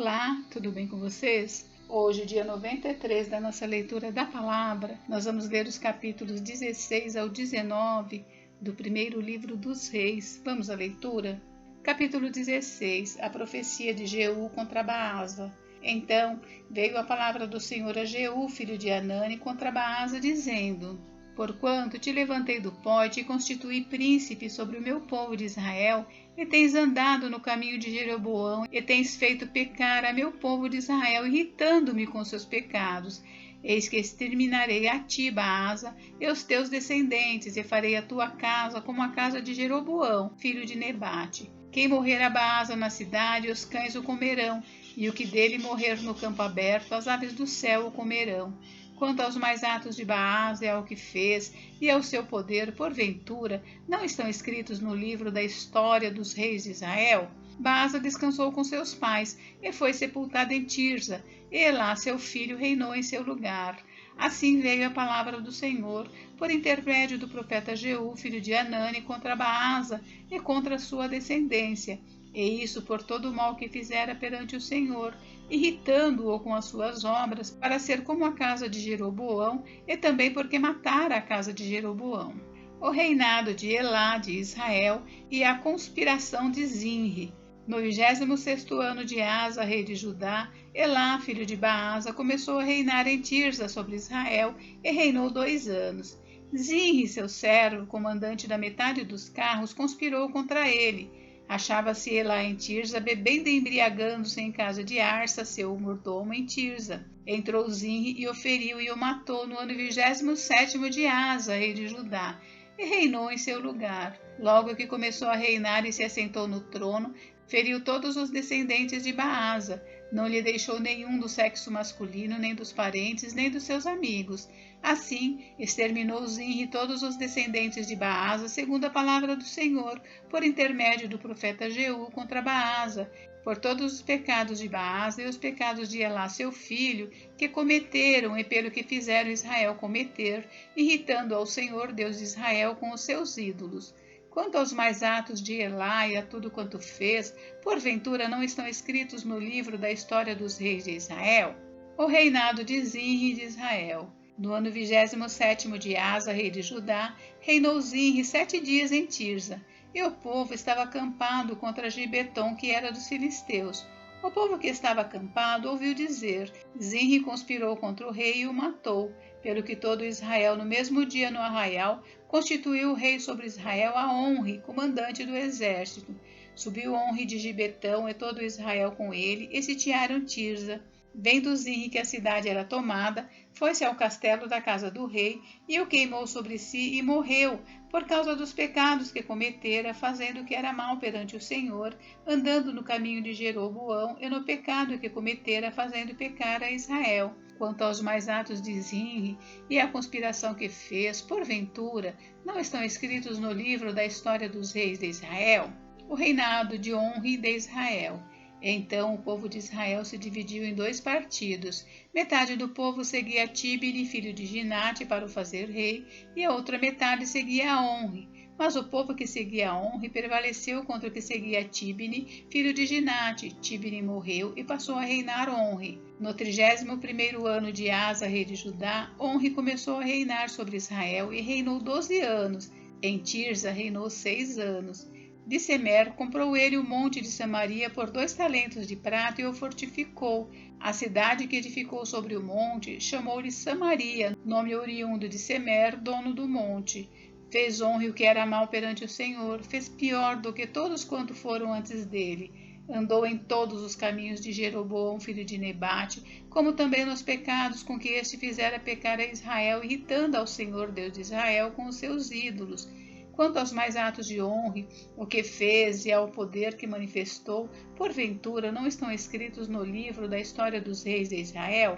Olá, tudo bem com vocês? Hoje, dia 93 da nossa leitura da palavra, nós vamos ler os capítulos 16 ao 19 do primeiro livro dos Reis. Vamos à leitura? Capítulo 16, a profecia de Jeú contra Baasa. Então veio a palavra do Senhor a Jeú, filho de Hanani, contra Baasa, dizendo: Porquanto te levantei do pó e te constituí príncipe sobre o meu povo de Israel, e tens andado no caminho de Jeroboão, e tens feito pecar a meu povo de Israel, irritando-me com seus pecados. Eis que exterminarei a ti, Baasa, e os teus descendentes, e farei a tua casa como a casa de Jeroboão, filho de Nebate. Quem morrer a Baasa na cidade, os cães o comerão, e o que dele morrer no campo aberto, as aves do céu o comerão. Quanto aos mais atos de Baasa e ao que fez, e ao seu poder, porventura, não estão escritos no livro da história dos reis de Israel? Baasa descansou com seus pais, e foi sepultado em Tirza, e lá seu filho reinou em seu lugar. Assim veio a palavra do Senhor, por intermédio do profeta Jeú, filho de Hanani, contra Baasa e contra sua descendência, e isso por todo o mal que fizera perante o Senhor, irritando-o com as suas obras, para ser como a casa de Jeroboão, e também porque matara a casa de Jeroboão. O reinado de Elá de Israel e a conspiração de Zinri. No 26º ano de Asa, rei de Judá, Elá, filho de Baasa, começou a reinar em Tirza sobre Israel, e reinou 2 anos. Zinri, seu servo, comandante da metade dos carros, conspirou contra ele. Achava-se Elá em Tirza, bebendo e embriagando-se em casa de Arsa, seu mordomo em Tirza. Entrou Zinri e o feriu e o matou no ano 27º de Asa, rei de Judá, e reinou em seu lugar. Logo que começou a reinar e se assentou no trono, feriu todos os descendentes de Baasa. Não lhe deixou nenhum do sexo masculino, nem dos parentes, nem dos seus amigos. Assim, exterminou Zinri todos os descendentes de Baasa, segundo a palavra do Senhor, por intermédio do profeta Jeú contra Baasa, por todos os pecados de Baasa e os pecados de Elá, seu filho, que cometeram e pelo que fizeram Israel cometer, irritando ao Senhor Deus de Israel com os seus ídolos. Quanto aos mais atos de Elá e a tudo quanto fez, porventura não estão escritos no livro da história dos reis de Israel? O reinado de Zinri de Israel. No ano 27º de Asa, rei de Judá, reinou Zinri 7 dias em Tirza, e o povo estava acampado contra Gibeton, que era dos filisteus. O povo que estava acampado ouviu dizer: Zinri conspirou contra o rei e o matou, pelo que todo Israel, no mesmo dia no arraial, constituiu o rei sobre Israel a Onri, comandante do exército. Subiu Onri de Gibetão e todo Israel com ele, e sitiaram Tirza. Vendo Zinri que a cidade era tomada, foi-se ao castelo da casa do rei, e o queimou sobre si, e morreu, por causa dos pecados que cometera, fazendo o que era mal perante o Senhor, andando no caminho de Jeroboão, e no pecado que cometera, fazendo pecar a Israel. Quanto aos mais atos de Zinri e a conspiração que fez, porventura, não estão escritos no livro da história dos reis de Israel? O reinado de Onri de Israel. Então o povo de Israel se dividiu em 2 partidos. Metade do povo seguia Tibni, filho de Ginate, para o fazer rei, e a outra metade seguia Onri. Mas o povo que seguia Onri prevaleceu contra o que seguia Tibni, filho de Ginate. Tibni morreu e passou a reinar Onri. No 31º ano de Asa, rei de Judá, Onri começou a reinar sobre Israel e reinou 12 anos. Em Tirza reinou 6 anos. De Semer comprou ele o monte de Samaria por 2 talentos de prata e o fortificou. A cidade que edificou sobre o monte chamou-lhe Samaria, nome oriundo de Semer, dono do monte. Fez Onri o que era mal perante o Senhor, fez pior do que todos quanto foram antes dele. Andou em todos os caminhos de Jeroboão, filho de Nebate, como também nos pecados com que este fizera pecar a Israel, irritando ao Senhor Deus de Israel com os seus ídolos. Quanto aos mais atos de Onri, o que fez e ao poder que manifestou, porventura não estão escritos no livro da história dos reis de Israel?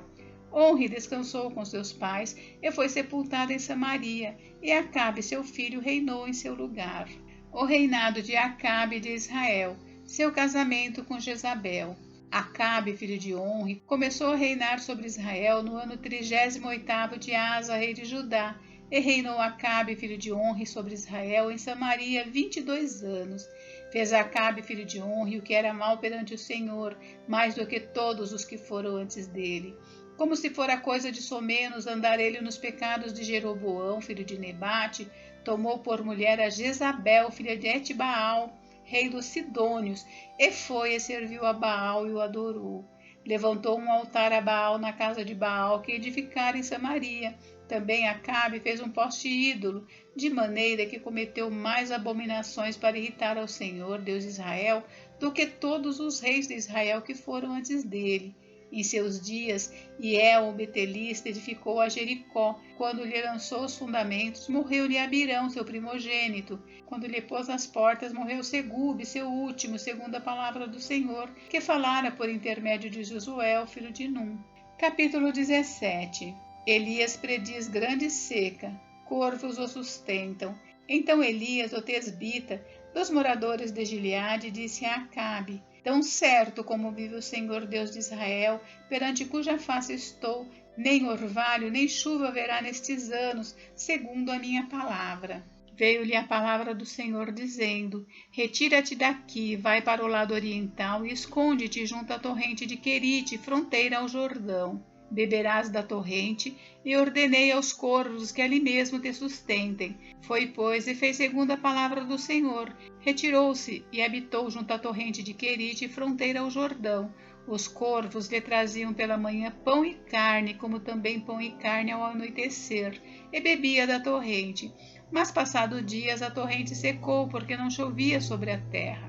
Onri descansou com seus pais e foi sepultado em Samaria, e Acabe, seu filho, reinou em seu lugar. O reinado de Acabe de Israel, seu casamento com Jezabel. Acabe, filho de Onri, começou a reinar sobre Israel no ano 38º de Asa, rei de Judá, e reinou Acabe, filho de Onri, sobre Israel em Samaria 22 anos. Fez Acabe filho de Onre o que era mal perante o Senhor, mais do que todos os que foram antes dele. Como se fora coisa de somenos andar ele nos pecados de Jeroboão, filho de Nebate, tomou por mulher a Jezabel, filha de Etbaal, rei dos Sidônios, e foi e serviu a Baal e o adorou. Levantou um altar a Baal na casa de Baal, que edificara em Samaria. Também Acabe fez um poste ídolo, de maneira que cometeu mais abominações para irritar ao Senhor, Deus de Israel, do que todos os reis de Israel que foram antes dele. Em seus dias, Hiel, o betelista, edificou a Jericó. Quando lhe lançou os fundamentos, morreu-lhe Abirão, seu primogênito. Quando lhe pôs as portas, morreu Segube, seu último, segundo a palavra do Senhor, que falara por intermédio de Josué, filho de Num. Capítulo 17. Elias prediz grande seca, corvos o sustentam. Então Elias, o tesbita, dos moradores de Gileade, disse a Acabe: Tão certo como vive o Senhor Deus de Israel, perante cuja face estou, nem orvalho, nem chuva haverá nestes anos, segundo a minha palavra. Veio-lhe a palavra do Senhor, dizendo: Retira-te daqui, vai para o lado oriental e esconde-te junto à torrente de Querite, fronteira ao Jordão. Beberás da torrente, e ordenei aos corvos que ali mesmo te sustentem. Foi, pois, e fez segundo a palavra do Senhor. Retirou-se e habitou junto à torrente de Querite, fronteira ao Jordão. Os corvos lhe traziam pela manhã pão e carne, como também pão e carne ao anoitecer, e bebia da torrente. Mas, passado dias, a torrente secou, porque não chovia sobre a terra.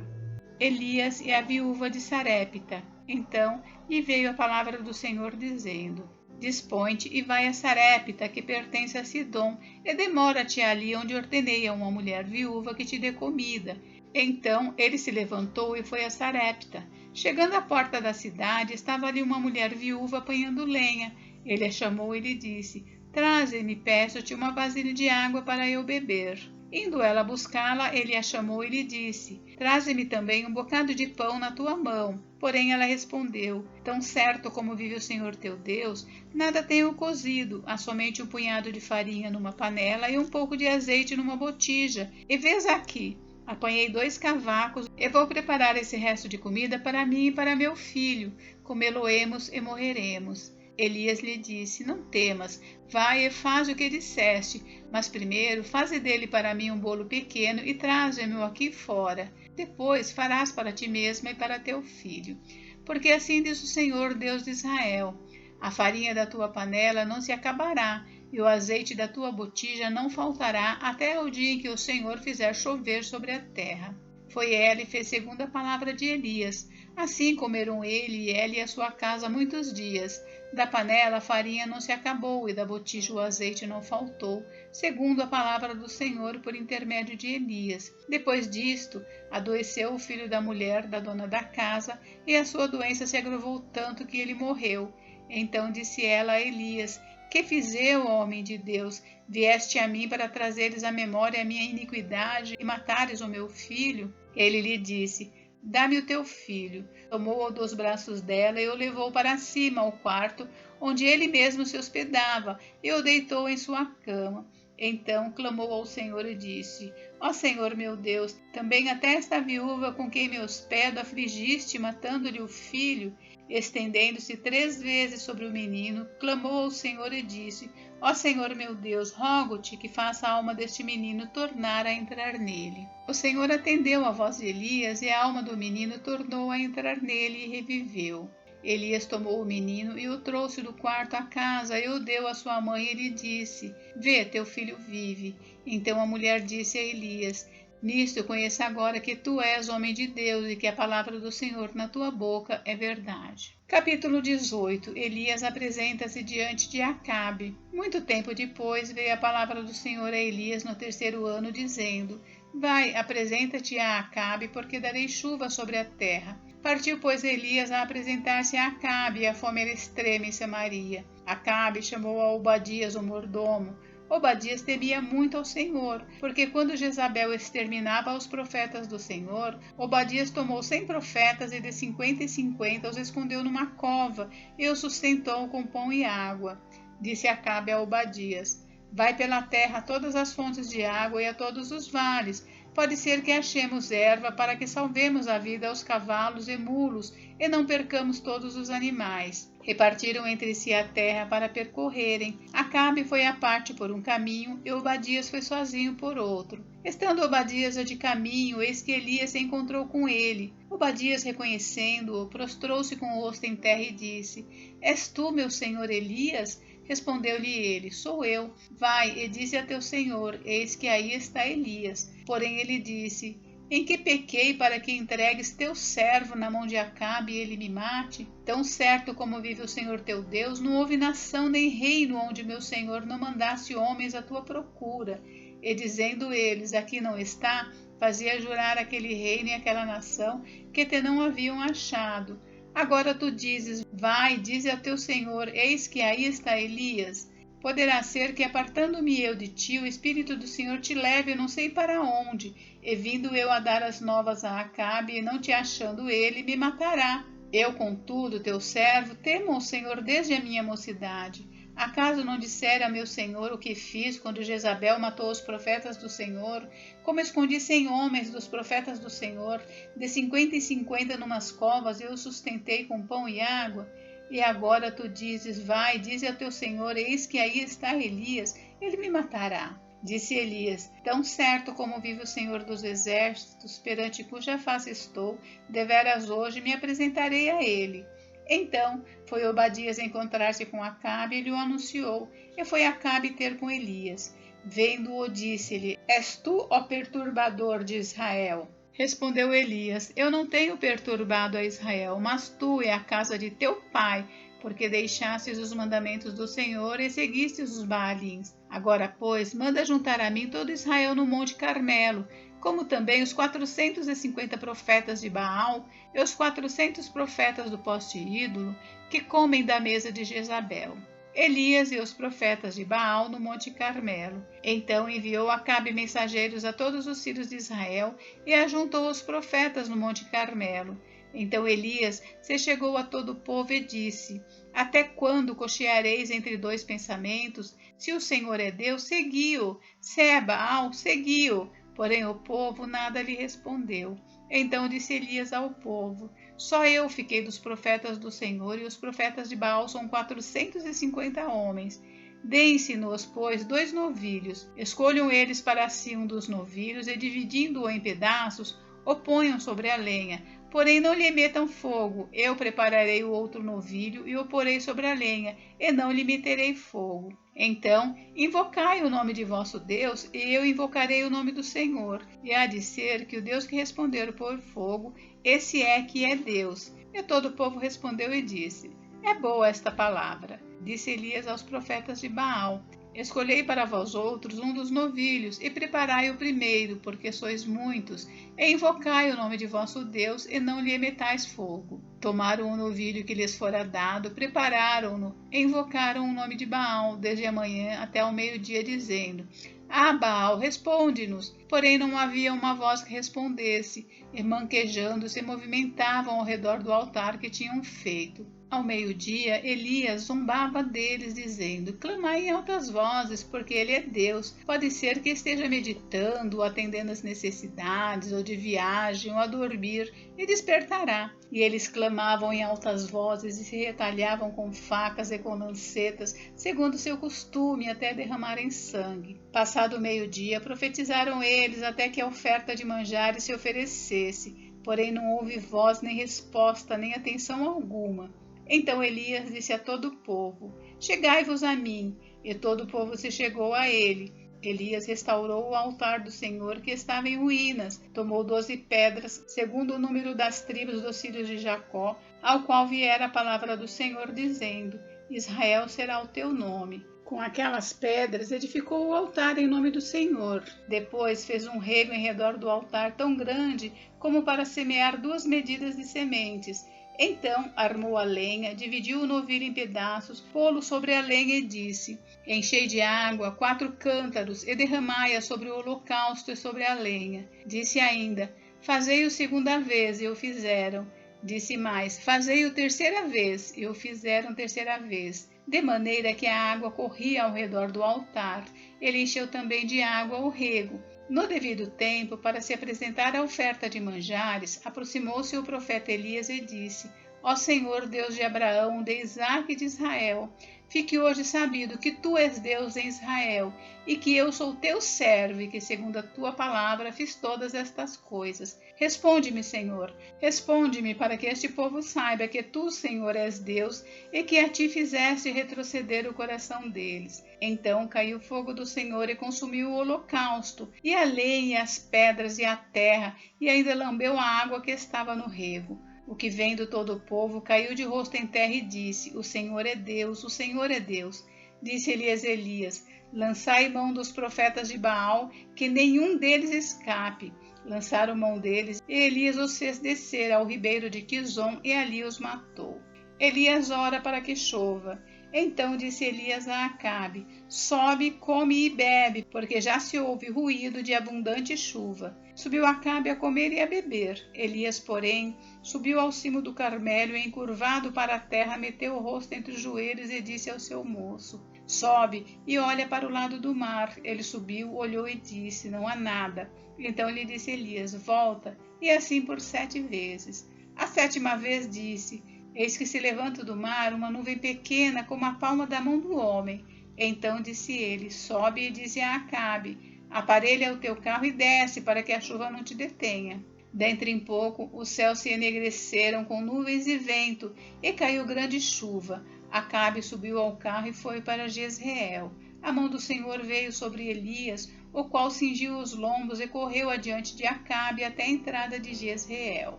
Elias e a viúva de Sarepta. Então lhe veio a palavra do Senhor, dizendo: Dispõe-te e vai a Sarepta, que pertence a Sidom, e demora-te ali onde ordenei a uma mulher viúva que te dê comida. Então ele se levantou e foi a Sarepta. Chegando à porta da cidade, estava ali uma mulher viúva apanhando lenha. Ele a chamou e lhe disse: Traze-me, peço-te, uma vasilha de água para eu beber. Indo ela buscá-la, ele a chamou e lhe disse: Traze-me também um bocado de pão na tua mão. Porém ela respondeu: Tão certo como vive o Senhor teu Deus, nada tenho cozido, há somente um punhado de farinha numa panela e um pouco de azeite numa botija. E vês aqui, apanhei 2 cavacos e vou preparar esse resto de comida para mim e para meu filho. Comê-lo-emos e morreremos. Elias lhe disse: Não temas, vai e faz o que disseste, mas primeiro faze dele para mim um bolo pequeno e traze-me-o aqui fora. Depois farás para ti mesma e para teu filho. Porque assim diz o Senhor, Deus de Israel: a farinha da tua panela não se acabará, e o azeite da tua botija não faltará até o dia em que o Senhor fizer chover sobre a terra. Foi ela e fez segundo a palavra de Elias. Assim comeram ele e a sua casa muitos dias. Da panela a farinha não se acabou, e da botija o azeite não faltou, segundo a palavra do Senhor por intermédio de Elias. Depois disto, adoeceu o filho da mulher da dona da casa, e a sua doença se agravou tanto que ele morreu. Então disse ela a Elias: Que fiz eu, homem de Deus? Vieste a mim para trazeres à memória a minha iniquidade e matares o meu filho? Ele lhe disse: Dá-me o teu filho. Tomou-o dos braços dela e o levou para cima ao quarto, onde ele mesmo se hospedava, e o deitou em sua cama. Então clamou ao Senhor e disse: Ó Senhor meu Deus, também até esta viúva com quem me hospedo afligiste, matando-lhe o filho. Estendendo-se 3 vezes sobre o menino, clamou ao Senhor e disse: Ó Senhor meu Deus, rogo-te que faça a alma deste menino tornar a entrar nele. O Senhor atendeu à voz de Elias, e a alma do menino tornou a entrar nele e reviveu. Elias tomou o menino e o trouxe do quarto à casa e o deu à sua mãe e lhe disse: Vê, teu filho vive. Então a mulher disse a Elias: Nisto conheça agora que tu és homem de Deus e que a palavra do Senhor na tua boca é verdade. Capítulo 18. Elias apresenta-se diante de Acabe. Muito tempo depois veio a palavra do Senhor a Elias no 3º ano, dizendo: Vai, apresenta-te a Acabe, porque darei chuva sobre a terra. Partiu, pois, Elias a apresentar-se a Acabe, e a fome era extrema em Samaria. Acabe chamou a Obadias, o mordomo. Obadias temia muito ao Senhor, porque quando Jezabel exterminava os profetas do Senhor, Obadias tomou 100 profetas e de 50 em 50 os escondeu numa cova e os sustentou com pão e água. Disse Acabe a Obadias: Vai pela terra a todas as fontes de água e a todos os vales, Pode ser que achemos erva para que salvemos a vida aos cavalos e mulos e não percamos todos os animais. Repartiram entre si a terra para percorrerem. Acabe foi à parte por um caminho e Obadias foi sozinho por outro. Estando Obadias de caminho, eis que Elias se encontrou com ele. Obadias, reconhecendo-o, prostrou-se com o rosto em terra e disse: És tu, meu senhor Elias? Respondeu-lhe ele: Sou eu. Vai e dize a teu senhor: Eis que aí está Elias. Porém ele disse: Em que pequei para que entregues teu servo na mão de Acabe e ele me mate? Tão certo como vive o Senhor teu Deus, não houve nação nem reino onde meu senhor não mandasse homens à tua procura. E dizendo eles: Aqui não está, fazia jurar aquele reino e aquela nação que te não haviam achado. Agora tu dizes: Vai, dize ao teu senhor: Eis que aí está Elias. Poderá ser que, apartando-me eu de ti, o Espírito do Senhor te leve não sei para onde, e vindo eu a dar as novas a Acabe, e não te achando ele, me matará. Eu, contudo, teu servo, temo ao Senhor desde a minha mocidade. Acaso não dissera a meu senhor o que fiz quando Jezabel matou os profetas do Senhor? Como escondi 100 homens dos profetas do Senhor, de 50 em 50 numas covas, eu os sustentei com pão e água? E agora tu dizes: Vai, dize ao teu senhor: Eis que aí está Elias, ele me matará. Disse Elias: Tão certo como vive o Senhor dos Exércitos, perante cuja face estou, deveras hoje me apresentarei a ele. Então foi Obadias encontrar-se com Acabe e lhe o anunciou, e foi Acabe ter com Elias. Vendo-o, disse-lhe: És tu, ó perturbador de Israel? Respondeu Elias: Eu não tenho perturbado a Israel, mas tu e a casa de teu pai, porque deixastes os mandamentos do Senhor e seguistes os Baalins. Agora, pois, manda juntar a mim todo Israel no monte Carmelo, como também os 450 profetas de Baal e os 400 profetas do poste ídolo, que comem da mesa de Jezabel. Elias e os profetas de Baal no monte Carmelo. Então enviou Acabe mensageiros a todos os filhos de Israel e ajuntou os profetas no monte Carmelo. Então Elias se chegou a todo o povo e disse: Até quando cocheareis entre dois pensamentos? Se o Senhor é Deus, segui-o. Se é Baal, segui-o. Porém o povo nada lhe respondeu. Então disse Elias ao povo: Só eu fiquei dos profetas do Senhor, e os profetas de Baal são 450 homens. Deem-se-nos, pois, 2 novilhos. Escolham eles para si um dos novilhos, e dividindo-o em pedaços, o ponham sobre a lenha. Porém não lhe metam fogo. Eu prepararei o outro novilho e o porei sobre a lenha, e não lhe meterei fogo. Então, invocai o nome de vosso Deus, e eu invocarei o nome do Senhor. E há de ser que o Deus que responder por fogo, esse é que é Deus. E todo o povo respondeu e disse: É boa esta palavra. Disse Elias aos profetas de Baal: Escolhei para vós outros um dos novilhos, e preparai o primeiro, porque sois muitos, e invocai o nome de vosso Deus, e não lhe metais fogo. Tomaram o novilho que lhes fora dado, prepararam-no, e invocaram o nome de Baal, desde a manhã até ao meio-dia, dizendo: Ah, Baal, responde-nos. Porém não havia uma voz que respondesse, e manquejando se movimentavam ao redor do altar que tinham feito. Ao meio-dia, Elias zombava deles, dizendo: Clamai em altas vozes, porque ele é Deus. Pode ser que esteja meditando, ou atendendo às necessidades, ou de viagem, ou a dormir, e despertará. E eles clamavam em altas vozes, e se retalhavam com facas e com lancetas, segundo seu costume, até derramarem sangue. Passado o meio-dia, profetizaram eles, até que a oferta de manjares se oferecesse. Porém não houve voz, nem resposta, nem atenção alguma. Então Elias disse a todo o povo: Chegai-vos a mim. E todo o povo se chegou a ele. Elias restaurou o altar do Senhor, que estava em ruínas. Tomou 12 pedras, segundo o número das tribos dos filhos de Jacó, ao qual viera a palavra do Senhor, dizendo: Israel será o teu nome. Com aquelas pedras edificou o altar em nome do Senhor. Depois fez um rego em redor do altar tão grande como para semear 2 medidas de sementes. Então armou a lenha, dividiu o novilho em pedaços, pô-lo sobre a lenha e disse: Enchei de água 4 cântaros e derramai-a sobre o holocausto e sobre a lenha. Disse ainda: Fazei-o segunda vez, e o fizeram. Disse mais: Fazei-o terceira vez, e o fizeram terceira vez. De maneira que a água corria ao redor do altar. Ele encheu também de água o rego. No devido tempo, para se apresentar a oferta de manjares, aproximou-se o profeta Elias e disse: Ó Senhor, Deus de Abraão, de Isaque e de Israel, fique hoje sabido que tu és Deus em Israel, e que eu sou teu servo, e que segundo a tua palavra fiz todas estas coisas. Responde-me, Senhor, responde-me, para que este povo saiba que tu, Senhor, és Deus, e que a ti fizeste retroceder o coração deles. Então caiu o fogo do Senhor e consumiu o holocausto, e a lenha, e as pedras, e a terra, e ainda lambeu a água que estava no rego. O que vendo todo o povo caiu de rosto em terra e disse: O Senhor é Deus, o Senhor é Deus. Disse-lhes Elias: Lançai mão dos profetas de Baal, que nenhum deles escape. Lançaram mão deles, e Elias os fez descer ao ribeiro de Quizom, e ali os matou. Elias ora para que chova. Então disse Elias a Acabe: Sobe, come e bebe, porque já se ouve ruído de abundante chuva. Subiu Acabe a comer e a beber. Elias, porém, subiu ao cimo do Carmelo e, encurvado para a terra, meteu o rosto entre os joelhos e disse ao seu moço: Sobe e olha para o lado do mar. Ele subiu, olhou e disse: Não há nada. Então lhe disse Elias: Volta, e assim por 7 vezes. A 7ª vez disse: Eis que se levanta do mar uma nuvem pequena como a palma da mão do homem. Então disse ele: Sobe e dize a Acabe: Aparelha o teu carro e desce, para que a chuva não te detenha. Dentro em pouco, os céus se enegreceram com nuvens e vento, e caiu grande chuva. Acabe subiu ao carro e foi para Jezreel. A mão do Senhor veio sobre Elias, o qual cingiu os lombos e correu adiante de Acabe até a entrada de Jezreel.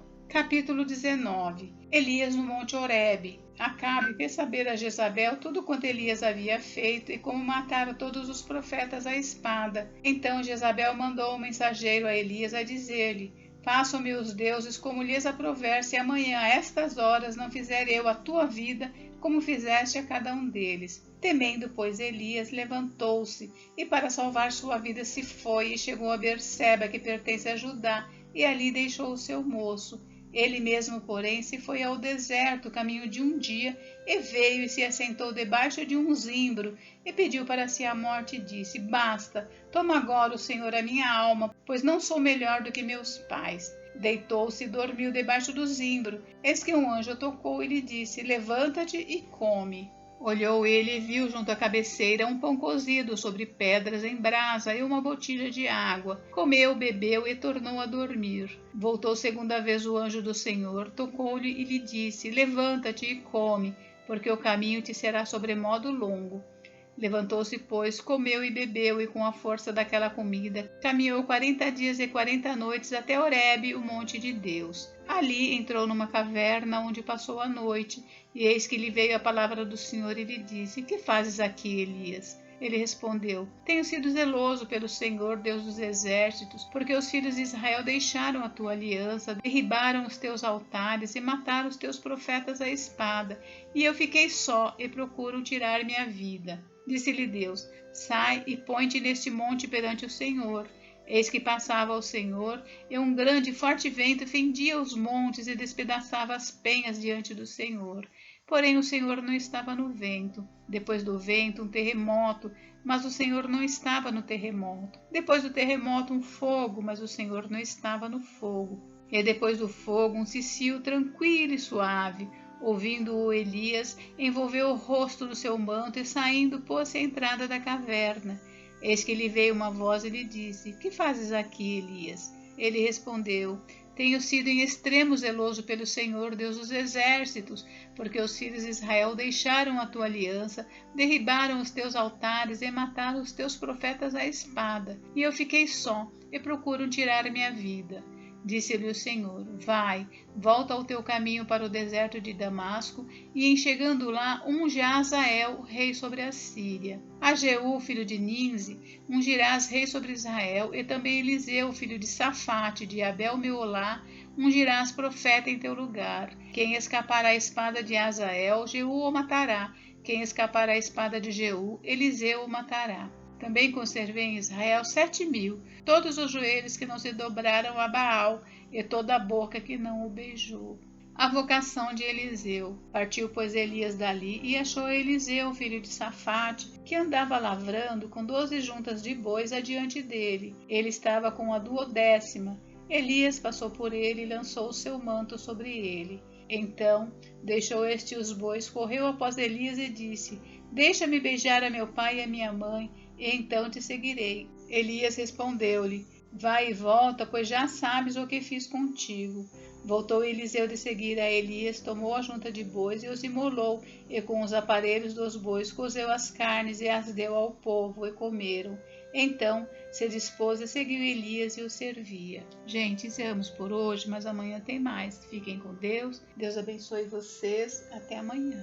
Capítulo 19. Elias no Monte Horebe. Acabe fez saber a Jezabel tudo quanto Elias havia feito e como matara todos os profetas à espada. Então Jezabel mandou um mensageiro a Elias a dizer-lhe: Façam-me os deuses como lhes aprouver, se amanhã a estas horas não fizer eu a tua vida como fizeste a cada um deles. Temendo, pois, Elias levantou-se e para salvar sua vida se foi e chegou a Berseba, que pertence a Judá, e ali deixou o seu moço. Ele mesmo, porém, se foi ao deserto, caminho de um dia, e veio e se assentou debaixo de um zimbro, e pediu para si a morte, e disse: Basta, toma agora o Senhor a minha alma, pois não sou melhor do que meus pais. Deitou-se e dormiu debaixo do zimbro. Eis que um anjo tocou e lhe disse: Levanta-te e come. Olhou ele e viu junto à cabeceira um pão cozido sobre pedras em brasa e uma botija de água. Comeu, bebeu e tornou a dormir. Voltou 2ª vez o anjo do Senhor, tocou-lhe e lhe disse: Levanta-te e come, porque o caminho te será sobremodo longo. Levantou-se, pois, comeu e bebeu, e com a força daquela comida, caminhou 40 dias e 40 noites até Horebe, o monte de Deus. Ali entrou numa caverna, onde passou a noite, e eis que lhe veio a palavra do Senhor e lhe disse: Que fazes aqui, Elias? Ele respondeu: Tenho sido zeloso pelo Senhor, Deus dos exércitos, porque os filhos de Israel deixaram a tua aliança, derribaram os teus altares e mataram os teus profetas à espada, e eu fiquei só e procuro tirar minha vida. Disse-lhe Deus: Sai e põe-te neste monte perante o Senhor. Eis que passava o Senhor, e um grande e forte vento fendia os montes e despedaçava as penhas diante do Senhor. Porém o Senhor não estava no vento. Depois do vento, um terremoto, mas o Senhor não estava no terremoto. Depois do terremoto, um fogo, mas o Senhor não estava no fogo. E depois do fogo, um cicio tranquilo e suave. Ouvindo-o, Elias envolveu o rosto no seu manto e, saindo, pôs-se à entrada da caverna. Eis que lhe veio uma voz e lhe disse: Que fazes aqui, Elias? Ele respondeu: Tenho sido em extremo zeloso pelo Senhor, Deus dos exércitos, porque os filhos de Israel deixaram a tua aliança, derribaram os teus altares e mataram os teus profetas à espada. E eu fiquei só, e procuram tirar minha vida. Disse-lhe o Senhor: Vai, volta ao teu caminho para o deserto de Damasco, e em chegando lá, unge a Azael, rei sobre a Síria. A Jeú, filho de Ninzi, ungirás rei sobre Israel, e também Eliseu, filho de Safate, de Abel-Meolá, ungirás profeta em teu lugar. Quem escapar à espada de Azael, Jeú o matará. Quem escapar à espada de Jeú, Eliseu o matará. Também conservei em Israel 7.000, todos os joelhos que não se dobraram a Baal, e toda a boca que não o beijou. A vocação de Eliseu. Partiu, pois, Elias dali e achou Eliseu, filho de Safate, que andava lavrando com 12 juntas de bois adiante dele. Ele estava com a 12ª. Elias passou por ele e lançou o seu manto sobre ele. Então deixou este os bois, correu após Elias e disse: Deixa-me beijar a meu pai e a minha mãe, e então te seguirei. Elias respondeu-lhe: Vai e volta, pois já sabes o que fiz contigo. Voltou Eliseu de seguir a Elias, tomou a junta de bois e os imolou, e com os aparelhos dos bois cozeu as carnes e as deu ao povo, e comeram. Então se dispôs e seguiu Elias e o servia. Gente, encerramos por hoje, mas amanhã tem mais. Fiquem com Deus. Deus abençoe vocês. Até amanhã.